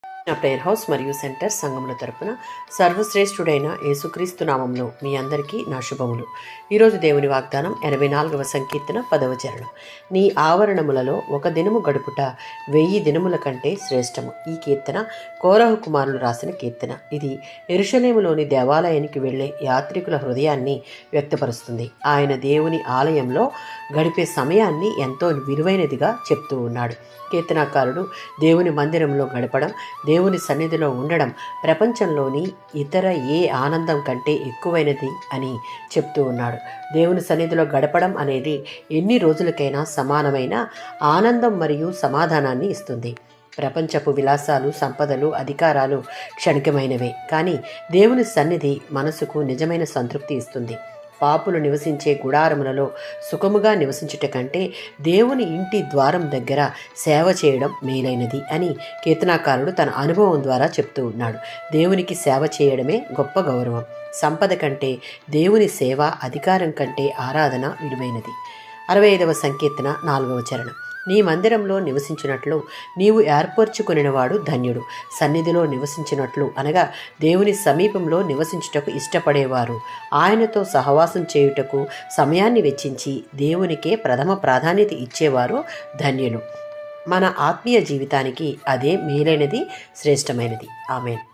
నా prayer house మరియు centre సంఘముల తరపున సర్వశ్రేష్ఠుడైన యేసుక్రీస్తు నామంలో మీ అందరికీ నా శుభములు. ఈరోజు దేవుని వాగ్దానం 84వ సంకీర్తన 10వ చరణం. నీ ఆవరణములలో ఒక దినము గడుపుట 1000 దినముల కంటే శ్రేష్టము. ఈ కీర్తన కోరహు కుమారులు రాసిన కీర్తన. ఇది యెరూషలేములోని దేవాలయానికి వెళ్లే యాత్రికుల హృదయాన్ని వ్యక్తపరుస్తుంది. ఆయన దేవుని ఆలయంలో గడిపే సమయాన్ని ఎంతో విలువైనదిగా చెప్తూ ఉన్నాడు. కీర్తనాకారుడు దేవుని మందిరంలో గడపడం, దేవుని సన్నిధిలో ఉండడం ప్రపంచంలోని ఇతర ఏ ఆనందం కంటే ఎక్కువైనది అని చెప్తూ ఉన్నాడు. దేవుని సన్నిధిలో గడపడం అనేది ఎన్ని రోజులకైనా సమానమైన ఆనందం మరియు సమాధానాన్ని ఇస్తుంది. ప్రపంచపు విలాసాలు, సంపదలు, అధికారాలు క్షణికమైనవే, కానీ దేవుని సన్నిధి మనసుకు నిజమైన సంతృప్తి ఇస్తుంది. పాపులు నివసించే గుడారములలో సుఖముగా నివసించుట కంటే దేవుని ఇంటి ద్వారం దగ్గర సేవ చేయడం మేలైనది అని కీర్తనాకారుడు తన అనుభవం ద్వారా చెప్తూ ఉన్నాడు. దేవునికి సేవ చేయడమే గొప్ప గౌరవం. సంపద కంటే దేవుని సేవ, అధికారం కంటే ఆరాధన విలువైనది. 65వ సంకీర్తన 4వ చరణం. నీ మందిరంలో నివసించినట్లు నీవు ఏర్పరచుకొనినవాడు ధన్యుడు. సన్నిధిలో నివసించినట్లు అనగా దేవుని సమీపంలో నివసించుటకు ఇష్టపడేవారు, ఆయనతో సహవాసం చేయుటకు సమయాన్ని వెచ్చించి దేవునికే ప్రథమ ప్రాధాన్యత ఇచ్చేవారు ధన్యులు. మన ఆత్మీయ జీవితానికి అదే మేలైనది, శ్రేష్టమైనది. ఆమేన్.